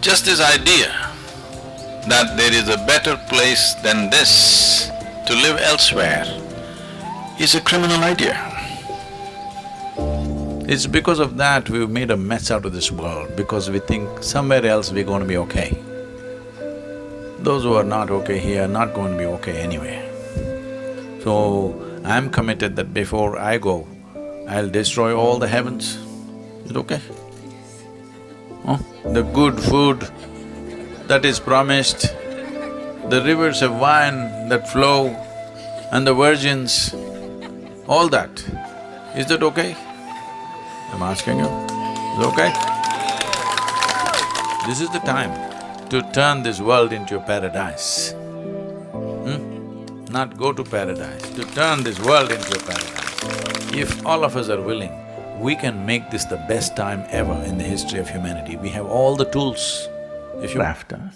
Just this idea that there is a better place than this to live elsewhere is a criminal idea. It's because of that we've made a mess out of this world, because we think somewhere else we're going to be okay. Those who are not okay here are not going to be okay anyway. So, I'm committed that before I go, I'll destroy all the heavens. Is it okay? Huh? The good food that is promised, the rivers of wine that flow, and the virgins, all that, is that okay? I'm asking you, is it okay? This is the time to turn this world into a paradise. Not go to paradise, to turn this world into a paradise. If all of us are willing, we can make this the best time ever in the history of humanity. We have all the tools. If you… After,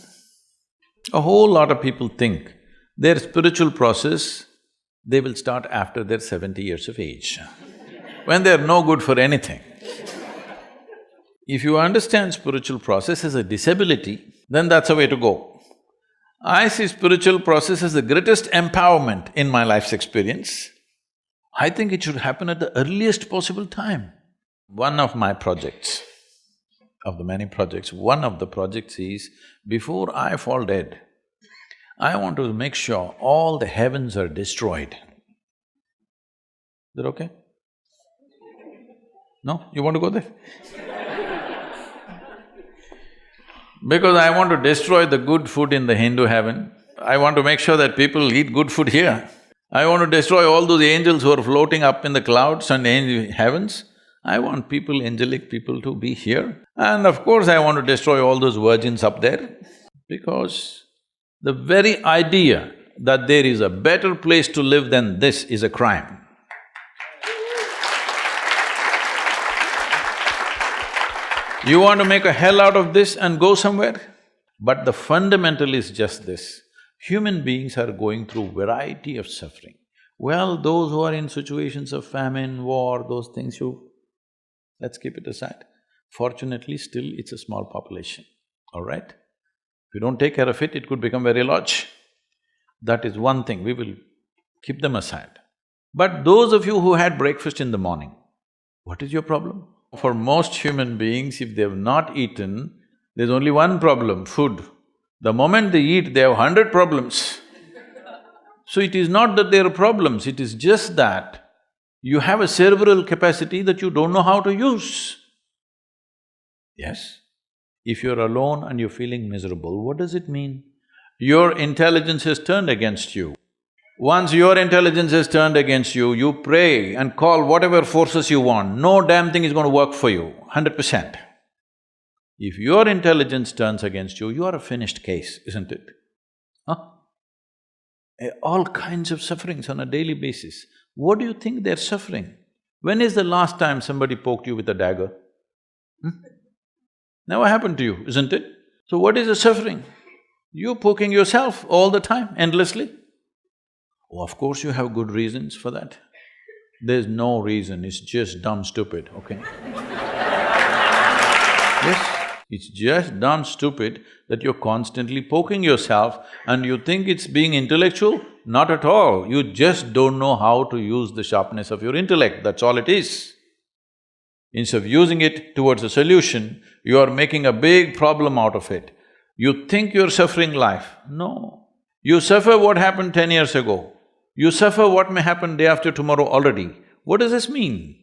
a whole lot of people think their spiritual process, they will start after they're 70 years of age, when they're no good for anything. If you understand spiritual process as a disability, then that's the way to go. I see spiritual process as the greatest empowerment in my life's experience. I think it should happen at the earliest possible time. One of my projects, of the many projects, one of the projects is, before I fall dead, I want to make sure all the heavens are destroyed. Is that okay? No? You want to go there? Because I want to destroy the good food in the Hindu heaven. I want to make sure that people eat good food here. I want to destroy all those angels who are floating up in the clouds and angel heavens. I want people, angelic people, to be here. And of course, I want to destroy all those virgins up there, because the very idea that there is a better place to live than this is a crime. You want to make a hell out of this and go somewhere? But the fundamental is just this: human beings are going through variety of suffering. Well, those who are in situations of famine, war, those things, let's keep it aside. Fortunately, still it's a small population, all right? If you don't take care of it, it could become very large. That is one thing, we will keep them aside. But those of you who had breakfast in the morning, what is your problem? For most human beings, if they have not eaten, there's only one problem, food. The moment they eat, they have 100 problems. So it is not that there are problems, it is just that you have a cerebral capacity that you don't know how to use. Yes? If you're alone and you're feeling miserable, what does it mean? Your intelligence has turned against you. Once your intelligence has turned against you, you pray and call whatever forces you want, no damn thing is going to work for you, 100%. If your intelligence turns against you, you are a finished case, isn't it? Huh? All kinds of sufferings on a daily basis. What do you think they're suffering? When is the last time somebody poked you with a dagger? Never happened to you, isn't it? So what is the suffering? You're poking yourself all the time, endlessly. Oh, of course you have good reasons for that. There's no reason, it's just dumb stupid, okay? Yes, it's just dumb stupid that you're constantly poking yourself and you think it's being intellectual? Not at all, you just don't know how to use the sharpness of your intellect, that's all it is. Instead of using it towards a solution, you are making a big problem out of it. You think you're suffering life, no. You suffer what happened 10 years ago. You suffer what may happen day after tomorrow already. What does this mean?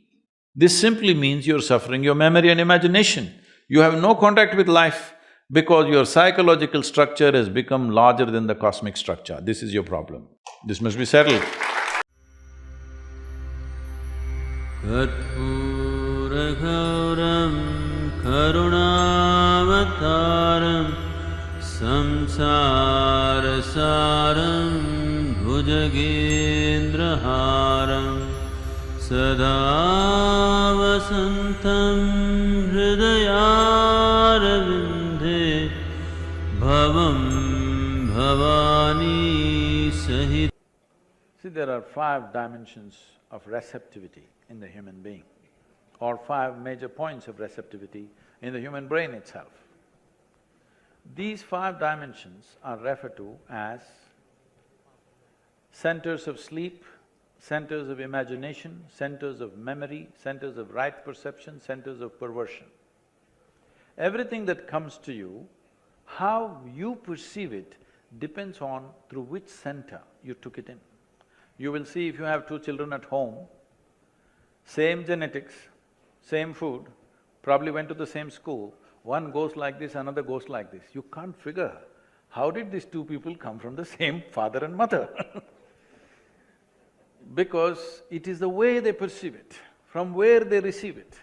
This simply means you're suffering your memory and imagination. You have no contact with life because your psychological structure has become larger than the cosmic structure. This is your problem. This must be settled. Karpuragauram karunavataram samsarasaram bhujagendraharam sada vasantam hridayarvinde bhavam bhavani sahit. See, there are 5 dimensions of receptivity in the human being, or 5 major points of receptivity in the human brain itself. These 5 dimensions are referred to as centers of sleep, centers of imagination, centers of memory, centers of right perception, centers of perversion. Everything that comes to you, how you perceive it depends on through which center you took it in. You will see if you have 2 children at home, same genetics, same food, probably went to the same school, one goes like this, another goes like this. You can't figure, how did these 2 people come from the same father and mother? Because it is the way they perceive it, from where they receive it.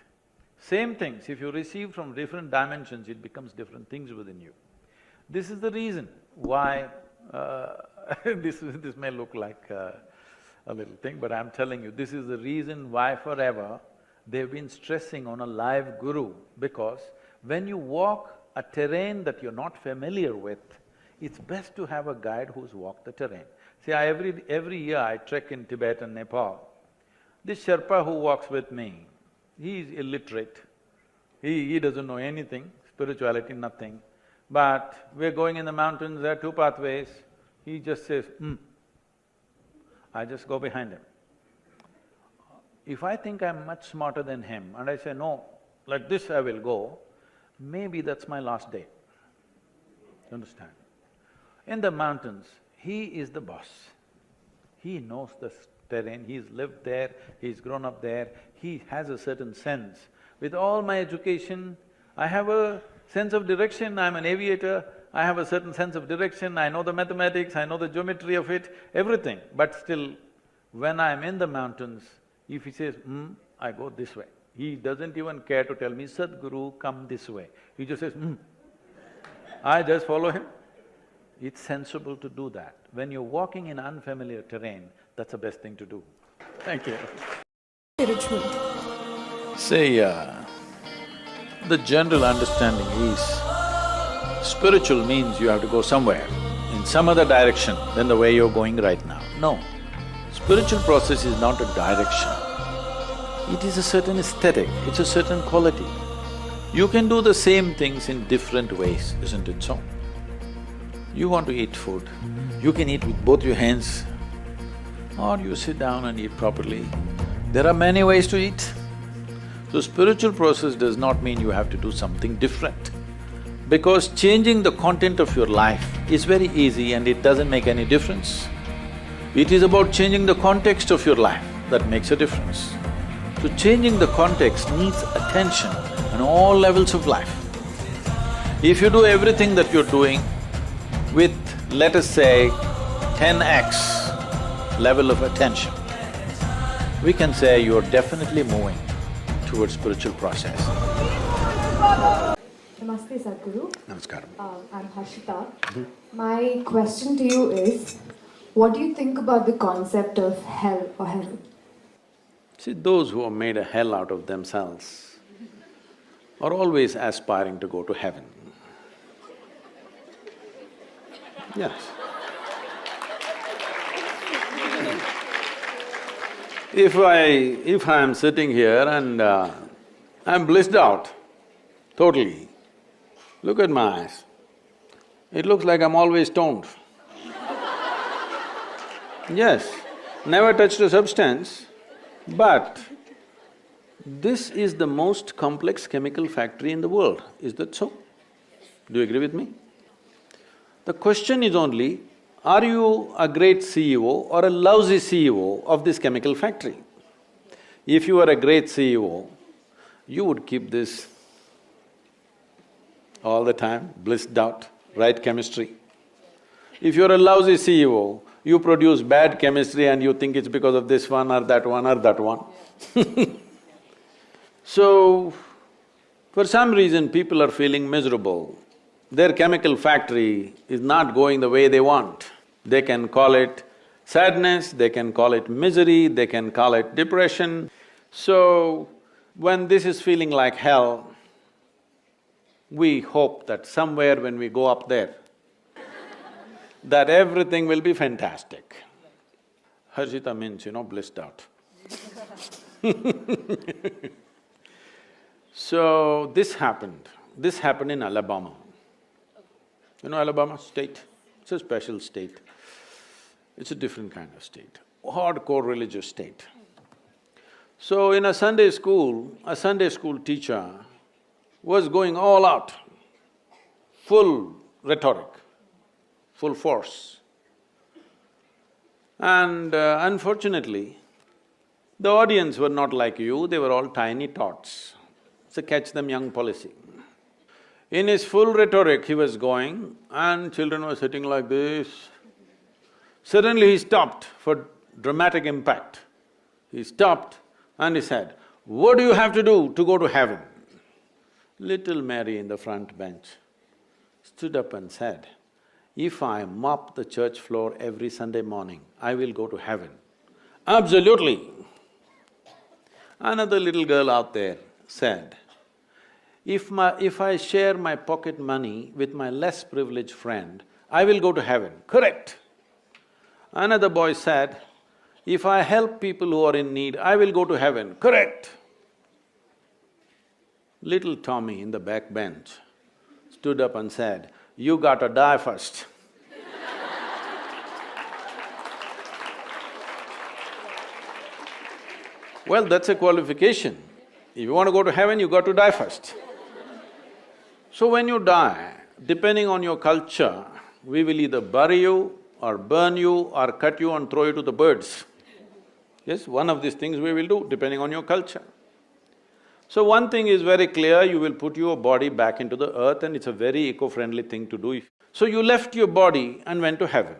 Same things, if you receive from different dimensions, it becomes different things within you. This is the reason why, this may look like a little thing, but I'm telling you, this is the reason why forever they've been stressing on a live guru, because when you walk a terrain that you're not familiar with, it's best to have a guide who's walked the terrain. See, every year I trek in Tibet and Nepal. This Sherpa who walks with me, he's illiterate, he doesn't know anything, spirituality, nothing. But we're going in the mountains, there are 2 pathways, he just says, I just go behind him. If I think I'm much smarter than him and I say, no, like this I will go, maybe that's my last day. You understand? In the mountains, he is the boss. He knows the terrain, he's lived there, he's grown up there, he has a certain sense. With all my education, I have a sense of direction, I'm an aviator, I have a certain sense of direction, I know the mathematics, I know the geometry of it, everything. But still, when I'm in the mountains, if he says, I go this way. He doesn't even care to tell me, Sadhguru, come this way. He just says, I just follow him. It's sensible to do that. When you're walking in unfamiliar terrain, that's the best thing to do. Thank you. Spiritual. Say, the general understanding is, spiritual means you have to go somewhere, in some other direction than the way you're going right now. No. Spiritual process is not a direction. It is a certain aesthetic, it's a certain quality. You can do the same things in different ways, isn't it so? You want to eat food, you can eat with both your hands, or you sit down and eat properly. There are many ways to eat. So spiritual process does not mean you have to do something different. Because changing the content of your life is very easy and it doesn't make any difference. It is about changing the context of your life that makes a difference. So changing the context needs attention on all levels of life. If you do everything that you're doing with, let us say, 10x level of attention, we can say you're definitely moving towards spiritual process. Namaste, Sadhguru. Namaskaram. I'm Harshita. My question to you is, what do you think about the concept of hell or heaven? See, those who have made a hell out of themselves are always aspiring to go to heaven. Yes. If I am sitting here and I'm blissed out totally, look at my eyes. It looks like I'm always stoned. Yes, never touched a substance, but this is the most complex chemical factory in the world. Is that so? Do you agree with me? The question is only, are you a great CEO or a lousy CEO of this chemical factory? If you are a great CEO, you would keep this all the time, blissed out, right chemistry. If you're a lousy CEO, you produce bad chemistry and you think it's because of this one or that one or that one. So, for some reason people are feeling miserable. Their chemical factory is not going the way they want. They can call it sadness, they can call it misery, they can call it depression. So, when this is feeling like hell, we hope that somewhere when we go up there, that everything will be fantastic. Harshita means, blissed out. So, this happened in Alabama. You know Alabama state? It's a special state. It's a different kind of state, hardcore religious state. So in a Sunday school teacher was going all out, full rhetoric, full force. And unfortunately, the audience were not like you, they were all tiny tots. It's a catch them young policy. In his full rhetoric, he was going and children were sitting like this. Suddenly he stopped for dramatic impact. He stopped and he said, "What do you have to do to go to heaven?" Little Mary in the front bench stood up and said, "If I mop the church floor every Sunday morning, I will go to heaven." Absolutely. Another little girl out there said, if I share my pocket money with my less privileged friend, I will go to heaven. Correct. Another boy said, if I help people who are in need, I will go to heaven. Correct. Little Tommy in the back bench stood up and said, "You gotta die first." Well, that's a qualification. If you want to go to heaven, you got to die first. So when you die, depending on your culture, we will either bury you or burn you or cut you and throw you to the birds. Yes, one of these things we will do, depending on your culture. So one thing is very clear, you will put your body back into the earth and it's a very eco-friendly thing to do. So you left your body and went to heaven.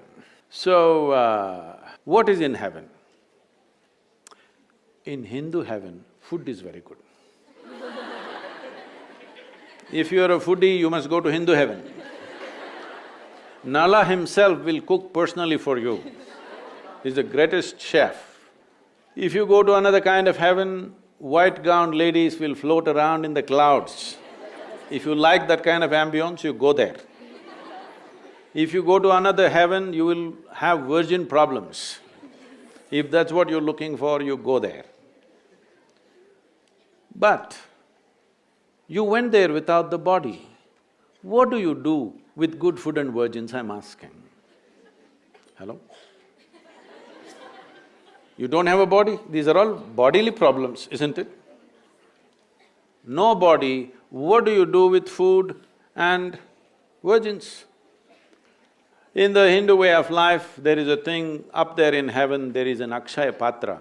So, what is in heaven? In Hindu heaven, food is very good. If you are a foodie, you must go to Hindu heaven. Nala himself will cook personally for you. He's the greatest chef. If you go to another kind of heaven, white-gowned ladies will float around in the clouds. If you like that kind of ambience, you go there. If you go to another heaven, you will have virgin problems. If that's what you're looking for, you go there. But you went there without the body. What do you do with good food and virgins, I'm asking? Hello? You don't have a body, these are all bodily problems, isn't it? No body, what do you do with food and virgins? In the Hindu way of life, there is a thing, up there in heaven, there is an Akshaya Patra.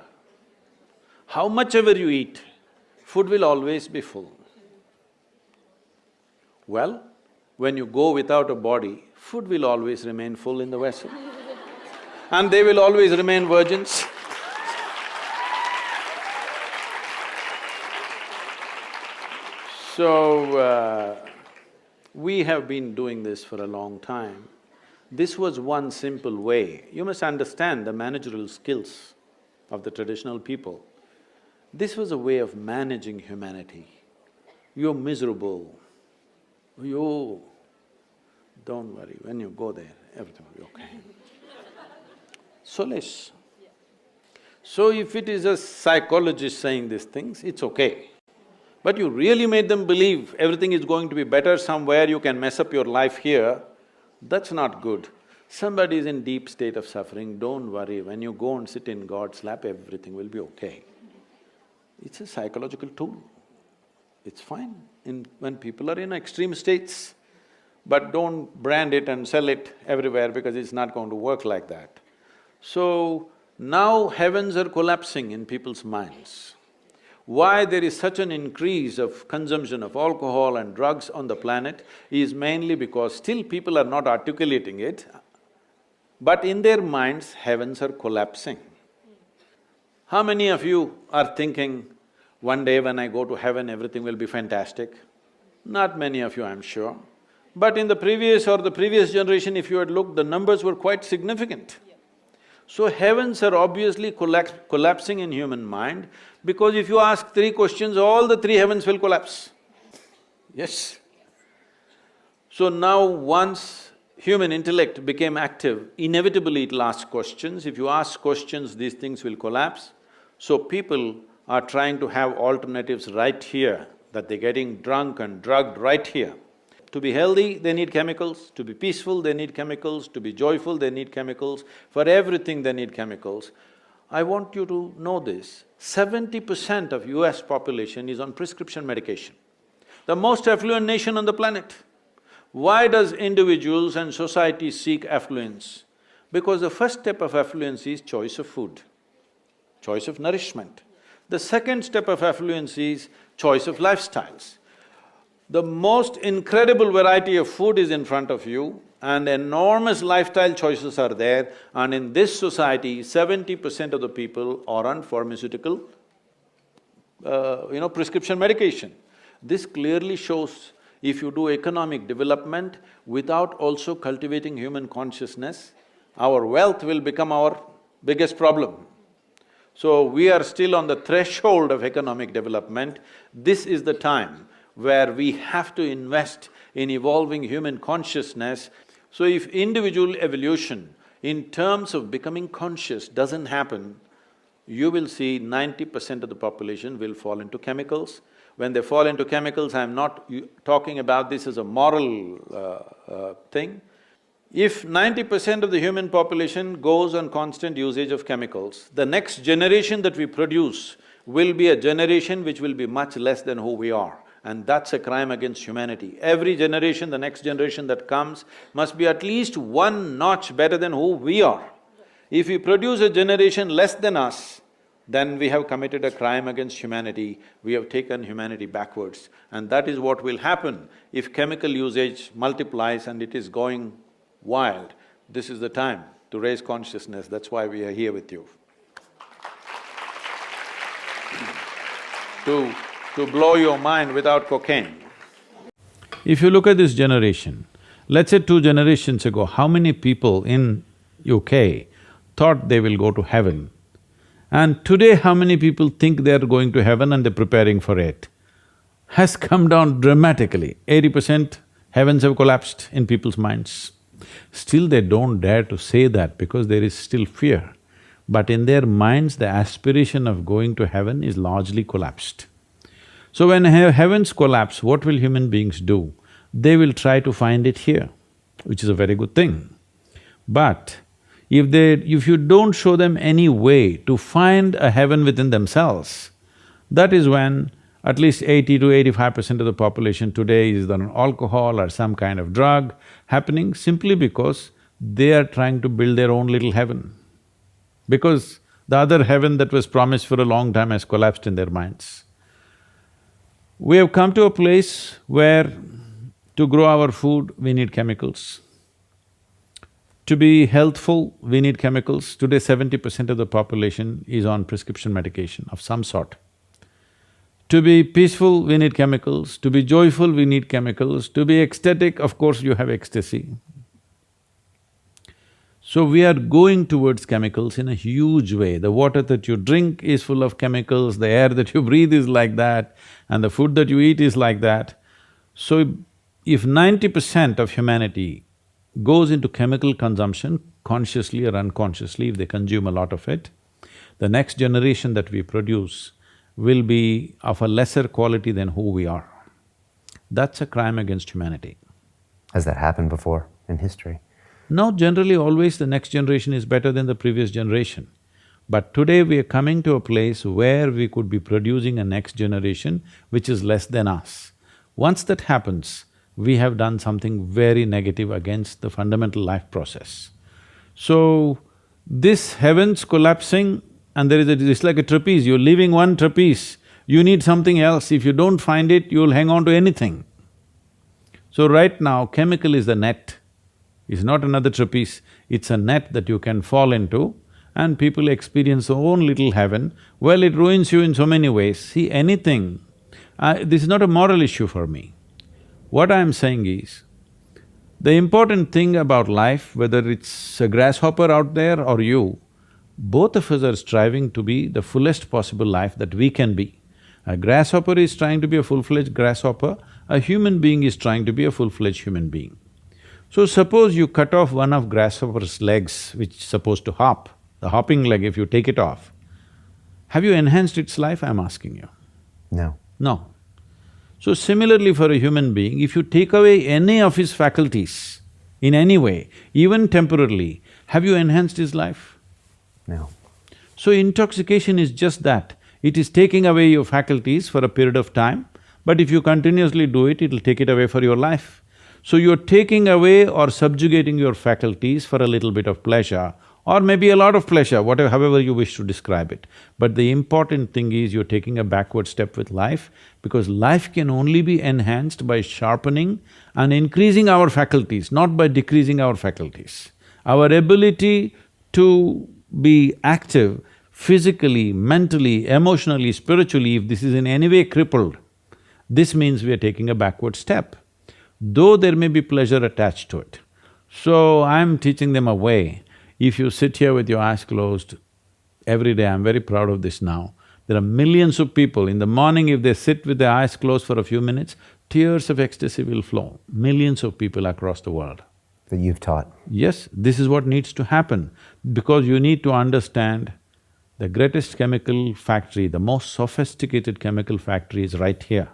How much ever you eat, food will always be full. Well, when you go without a body, food will always remain full in the vessel. And they will always remain virgins. So, we have been doing this for a long time. This was one simple way. You must understand the managerial skills of the traditional people. This was a way of managing humanity. You're miserable. You… don't worry, when you go there, everything will be okay. Solace. So if it is a psychologist saying these things, it's okay. But you really made them believe everything is going to be better somewhere, you can mess up your life here, that's not good. Somebody is in deep state of suffering, don't worry, when you go and sit in God's lap, everything will be okay. It's a psychological tool. It's fine when people are in extreme states, but don't brand it and sell it everywhere because it's not going to work like that. So, now heavens are collapsing in people's minds. Why there is such an increase of consumption of alcohol and drugs on the planet is mainly because still people are not articulating it, but in their minds, heavens are collapsing. How many of you are thinking, one day when I go to heaven, everything will be fantastic? Not many of you, I'm sure. But in the previous generation, if you had looked, the numbers were quite significant. So heavens are obviously collapsing in human mind, because if you ask three questions, all the three heavens will collapse. Yes. So now once human intellect became active, inevitably it'll ask questions. If you ask questions, these things will collapse. So people are trying to have alternatives right here, that they're getting drunk and drugged right here. To be healthy, they need chemicals. To be peaceful, they need chemicals. To be joyful, they need chemicals. For everything, they need chemicals. I want you to know this, 70% of US population is on prescription medication. The most affluent nation on the planet. Why does individuals and society seek affluence? Because the first step of affluence is choice of food, choice of nourishment. The second step of affluence is choice of lifestyles. The most incredible variety of food is in front of you and enormous lifestyle choices are there, and in this society, 70% of the people are on pharmaceutical, prescription medication. This clearly shows if you do economic development without also cultivating human consciousness, our wealth will become our biggest problem. So we are still on the threshold of economic development. This is the time where we have to invest in evolving human consciousness. So if individual evolution in terms of becoming conscious doesn't happen, you will see 90% of the population will fall into chemicals. When they fall into chemicals, I'm not talking about this as a moral thing. If 90% of the human population goes on constant usage of chemicals, the next generation that we produce will be a generation which will be much less than who we are. And that's a crime against humanity. Every generation, the next generation that comes, must be at least one notch better than who we are. If we produce a generation less than us, then we have committed a crime against humanity, we have taken humanity backwards. And that is what will happen if chemical usage multiplies and it is going wild. This is the time to raise consciousness, that's why we are here with you. To blow your mind without cocaine. If you look at this generation, let's say 2 generations ago, how many people in UK thought they will go to heaven? And today, how many people think they're going to heaven and they're preparing for it? Has come down dramatically. 80% heavens have collapsed in people's minds. Still they don't dare to say that because there is still fear. But in their minds, the aspiration of going to heaven is largely collapsed. So when heavens collapse, what will human beings do? They will try to find it here, which is a very good thing. But if you don't show them any way to find a heaven within themselves, that is when at least 80 to 85% of the population today is on alcohol or some kind of drug happening simply because they are trying to build their own little heaven. Because the other heaven that was promised for a long time has collapsed in their minds. We have come to a place where to grow our food, we need chemicals. To be healthful, we need chemicals. Today, 70% of the population is on prescription medication of some sort. To be peaceful, we need chemicals. To be joyful, we need chemicals. To be ecstatic, of course, you have ecstasy. So we are going towards chemicals in a huge way. The water that you drink is full of chemicals, the air that you breathe is like that, and the food that you eat is like that. So if 90% of humanity goes into chemical consumption, consciously or unconsciously, if they consume a lot of it, the next generation that we produce will be of a lesser quality than who we are. That's a crime against humanity. Has that happened before in history? No, generally always the next generation is better than the previous generation. But today we are coming to a place where we could be producing a next generation which is less than us. Once that happens, we have done something very negative against the fundamental life process. So, this heavens collapsing and it's like a trapeze, you're leaving one trapeze, you need something else. If you don't find it, you'll hang on to anything. So right now, chemical is the net. It's not another trapeze, it's a net that you can fall into and people experience their own little heaven. Well, it ruins you in so many ways. See, anything… this is not a moral issue for me. What I'm saying is, the important thing about life, whether it's a grasshopper out there or you, both of us are striving to be the fullest possible life that we can be. A grasshopper is trying to be a full-fledged grasshopper, a human being is trying to be a full-fledged human being. So suppose you cut off one of grasshopper's legs, which is supposed to hop, the hopping leg, if you take it off, have you enhanced its life, I'm asking you? No. No. So similarly for a human being, if you take away any of his faculties in any way, even temporarily, have you enhanced his life? No. So intoxication is just that. It is taking away your faculties for a period of time, but if you continuously do it, it'll take it away for your life. So you're taking away or subjugating your faculties for a little bit of pleasure, or maybe a lot of pleasure, whatever… however you wish to describe it. But the important thing is you're taking a backward step with life, because life can only be enhanced by sharpening and increasing our faculties, not by decreasing our faculties. Our ability to be active physically, mentally, emotionally, spiritually, if this is in any way crippled, this means we are taking a backward step, though there may be pleasure attached to it. So I'm teaching them a way. If you sit here with your eyes closed every day, I'm very proud of this now, there are millions of people, in the morning if they sit with their eyes closed for a few minutes, tears of ecstasy will flow, millions of people across the world. That you've taught. Yes, this is what needs to happen, because you need to understand the greatest chemical factory, the most sophisticated chemical factory is right here.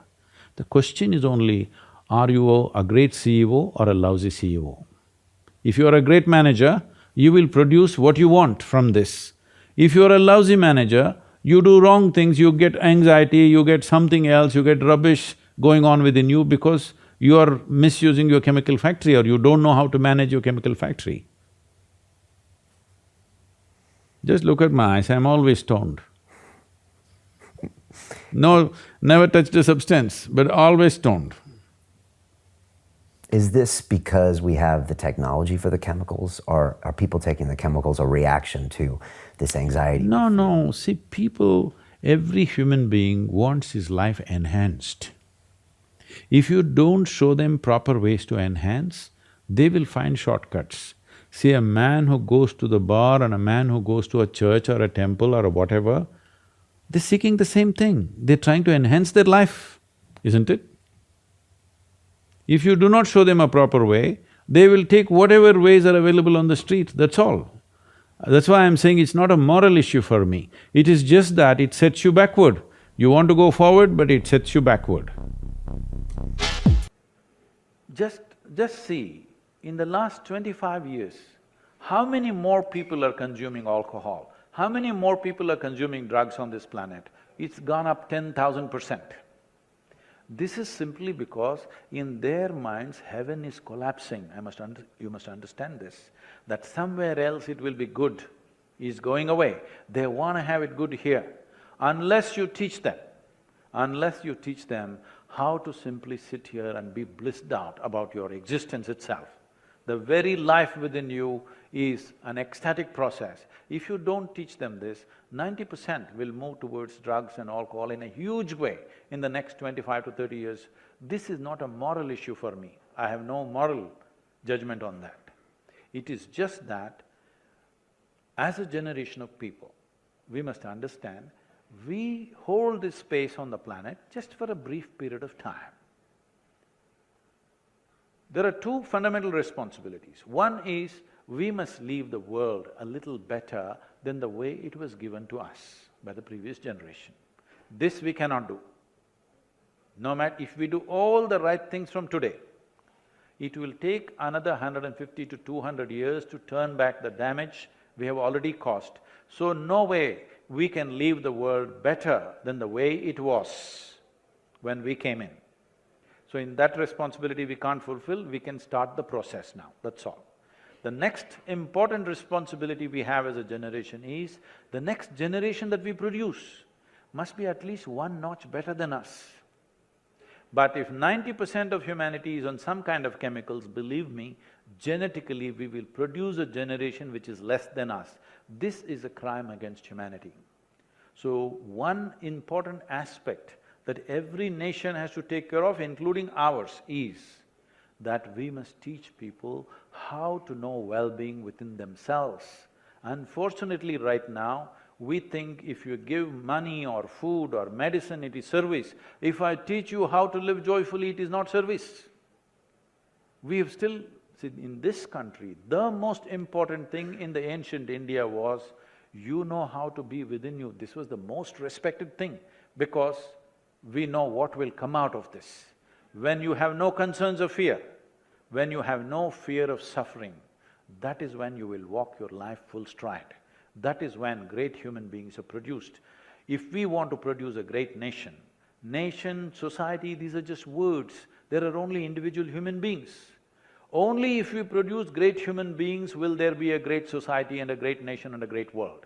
The question is only, are you a great CEO or a lousy CEO? If you are a great manager, you will produce what you want from this. If you are a lousy manager, you do wrong things, you get anxiety, you get something else, you get rubbish going on within you because you are misusing your chemical factory or you don't know how to manage your chemical factory. Just look at my eyes, I'm always stoned. No, never touched a substance, but always stoned. Is this because we have the technology for the chemicals, or are people taking the chemicals a reaction to this anxiety? No, see people, every human being wants his life enhanced. If you don't show them proper ways to enhance, they will find shortcuts. See, a man who goes to the bar and a man who goes to a church or a temple or whatever, they're seeking the same thing, they're trying to enhance their life, isn't it? If you do not show them a proper way, they will take whatever ways are available on the street, that's all. That's why I'm saying it's not a moral issue for me, it is just that it sets you backward. You want to go forward, but it sets you backward. Just see, in the last 25 years, how many more people are consuming alcohol? How many more people are consuming drugs on this planet? It's gone up 10,000%. This is simply because in their minds, heaven is collapsing. You must understand this, that somewhere else it will be good, is going away. They want to have it good here. Unless you teach them how to simply sit here and be blissed out about your existence itself. The very life within you is an ecstatic process. If you don't teach them this, 90% will move towards drugs and alcohol in a huge way in the next 25 to 30 years. This is not a moral issue for me. I have no moral judgment on that. It is just that as a generation of people, we must understand, we hold this space on the planet just for a brief period of time. There are two fundamental responsibilities. One is, we must leave the world a little better than the way it was given to us by the previous generation. This we cannot do. No matter… if we do all the right things from today, it will take another 150 to 200 years to turn back the damage we have already caused. So no way we can leave the world better than the way it was when we came in. So in that responsibility we can't fulfill, we can start the process now, that's all. The next important responsibility we have as a generation is, the next generation that we produce must be at least one notch better than us. But if 90% of humanity is on some kind of chemicals, believe me, genetically we will produce a generation which is less than us. This is a crime against humanity. So one important aspect that every nation has to take care of, including ours, is that we must teach people how to know well-being within themselves. Unfortunately, right now, we think if you give money or food or medicine, it is service. If I teach you how to live joyfully, it is not service. We have still… see, in this country, the most important thing in the ancient India was, you know how to be within you. This was the most respected thing, because we know what will come out of this. When you have no concerns of fear, when you have no fear of suffering, that is when you will walk your life full stride. That is when great human beings are produced. If we want to produce a great nation, society, these are just words. There are only individual human beings. Only if we produce great human beings will there be a great society and a great nation and a great world.